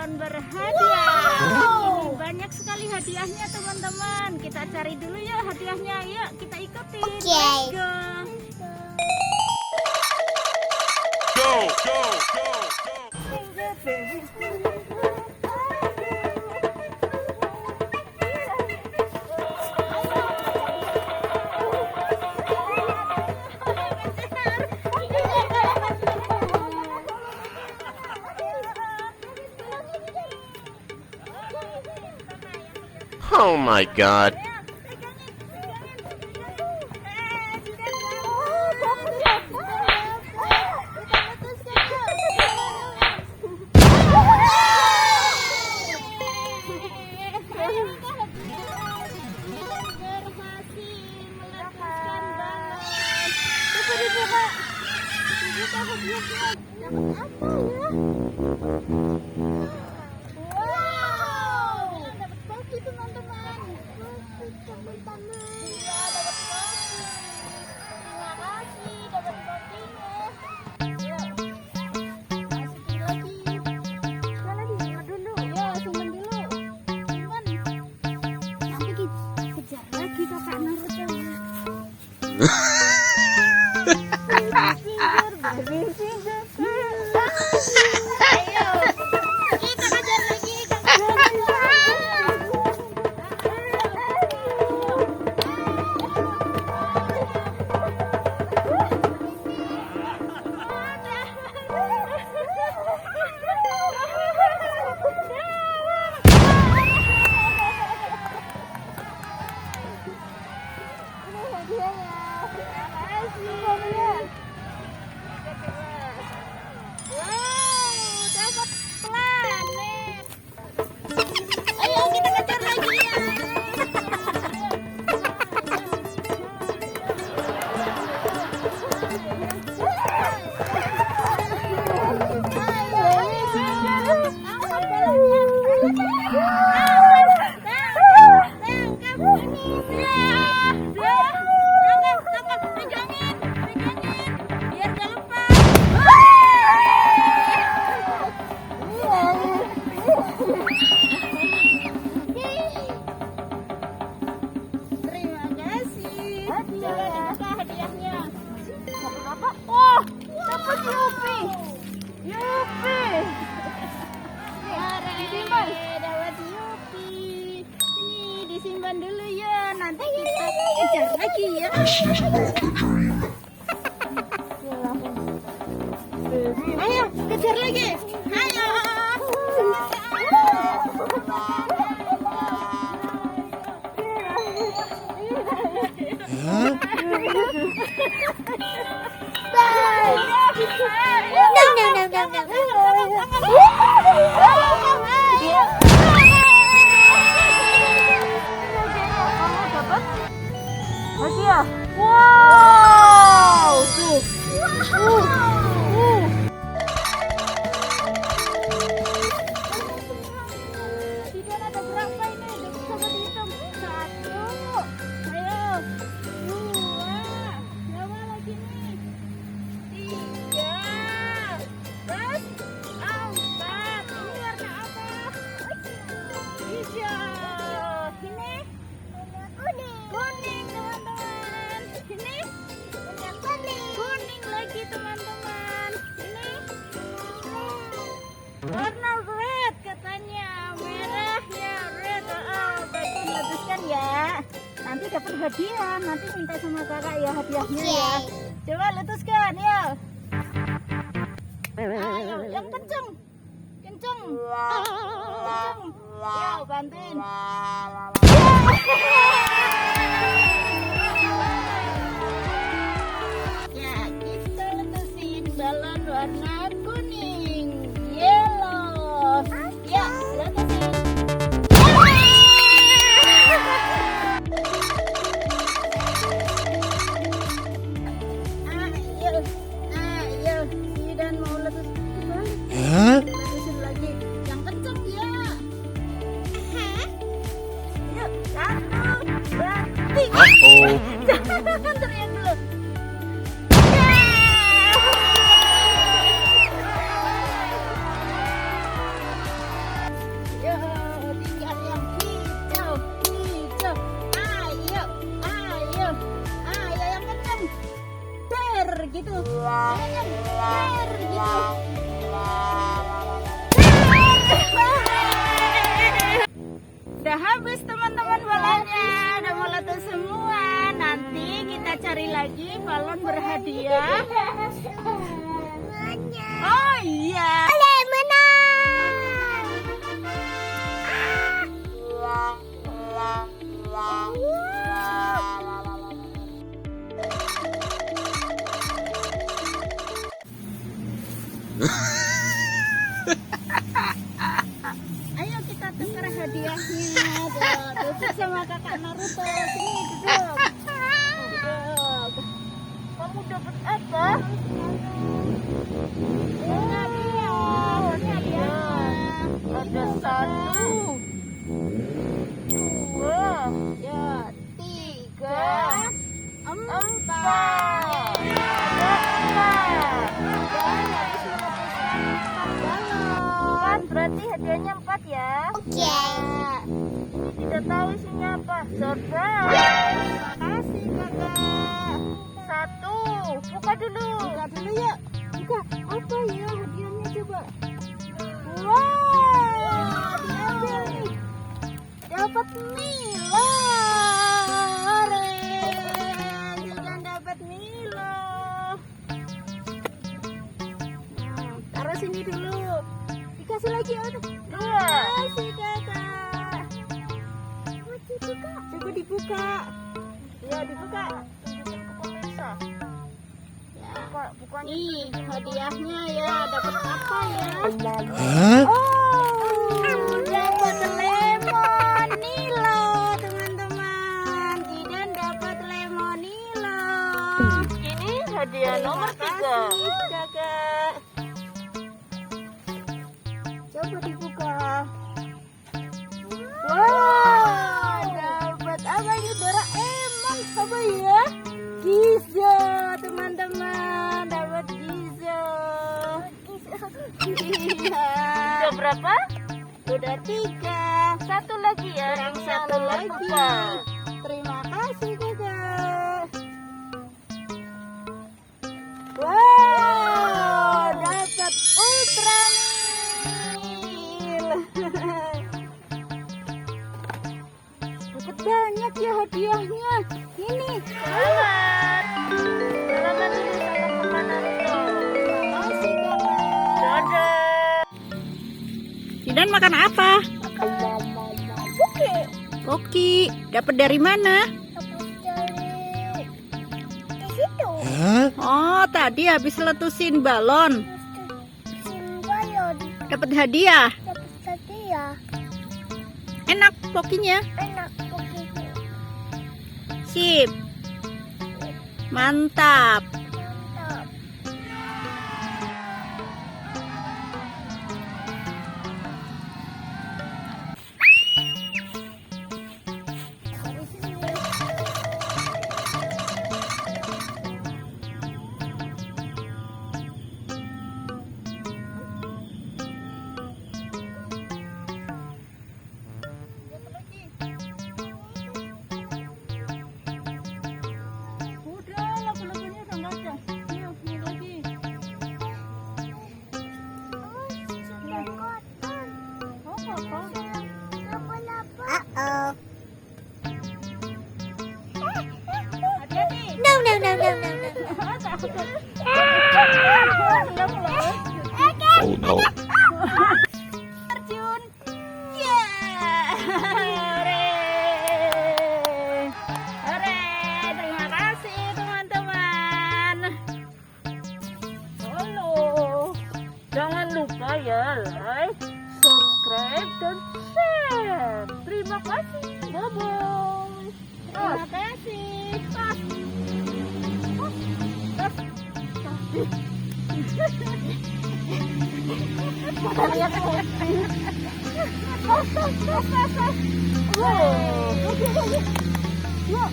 balon berhadiah. Ini banyak sekali hadiahnya teman-teman. Kita cari dulu ya hadiahnya. Yuk kita ikutin. Let's go. Go. Oh my God. Disimpan dulu ya, nanti kita kejar lagi ya. Ayo kejar lagi, ayo. Hadiah. Wow, tuh. Di sana ada berapa ini? Coba dihitung. 1. Ayo. 2. Berapa lagi nih? 3. Terus 4. Ini warna apa? Hijau. Ini kuning teman-teman. Ini kuning lagi teman-teman. Ini warna red katanya, merah ya, red. Baik dihabiskan ya. Nanti dapat hadiah. Nanti minta sama kakak ya hadiahnya ya. Coba letuskan ya. Ayo, yang kenceng. Kenceng. Ya, bantuin. Ya, kita letusin balon warna kuning, yellow. Ya, letusin. Ayo, dan mau letus kembali. Letusin lagi, yang kenceng ya. Yuk, 1, 2, 3. Teriak dulu. balon berhadiah. Oh iya. Menang. Ayo kita tukar hadiahnya. Duduk sama kakak Naruto. Sini duduk. Duduk. Kamu dapat apa? Ini hadiah. Ada 1, 2, ya 3, 4. Berarti hadiahnya 4 ya. Oke. Tidak tahu isinya apa. Surprise. Makasih kakak. 1. Buka dulu. Buka dulu ya. Buka. Apa ya hadiahnya coba. Wow. Hadiahnya nih. Dapat Milo. Juga dapat Milo. Nah, taruh sini dulu. Dikasih lagi ya. Kasih kakak. Coba dibuka. Ya dibuka. Ya. Nih hadiahnya ya. Dapat apa ya? Oh, dapat lemon Nilo teman-teman. Jidan dapat lemon Nilo. Ini hadiah nomor 3. Kakak. Coba dibuka. Wow, dapat apa ini? Doraemon apa ya? Gizo, teman-teman, dapat Gizo. Iya. Udah berapa? Udah 3. Satu lagi ya. Yang satu lagi. Terima kasih kakak. Wow, dapat Ultramil. Dapat banyak ya hadiahnya. Ini. Selamat. Selamat dulu sama kakak Naruto. Makasih kakak. Dadah. Jidan makan apa? Oke. Koki. Dapat dari mana? Di situ. Oh, tadi habis letusin balon. Simbalon. Dapat hadiah. Dapat hadiah. Enak pokinya. Enak begitu. Sip. Mantap. Mantap. Dari sini. Udah, lagu-lagunya udah nggak ada. Ayo, naik lagi. Sudah kotor. Oh, apa? Lapa-lapa. Hati-hati. No, no, no, no, no, no. Oh no. Terjun. Ya. Hore. Hore. Terima kasih teman-teman. Halo. Jangan lupa ya like, subscribe dan share. Terima kasih. Bye-bye. Terima kasih. Kita lihat kopi. Wow.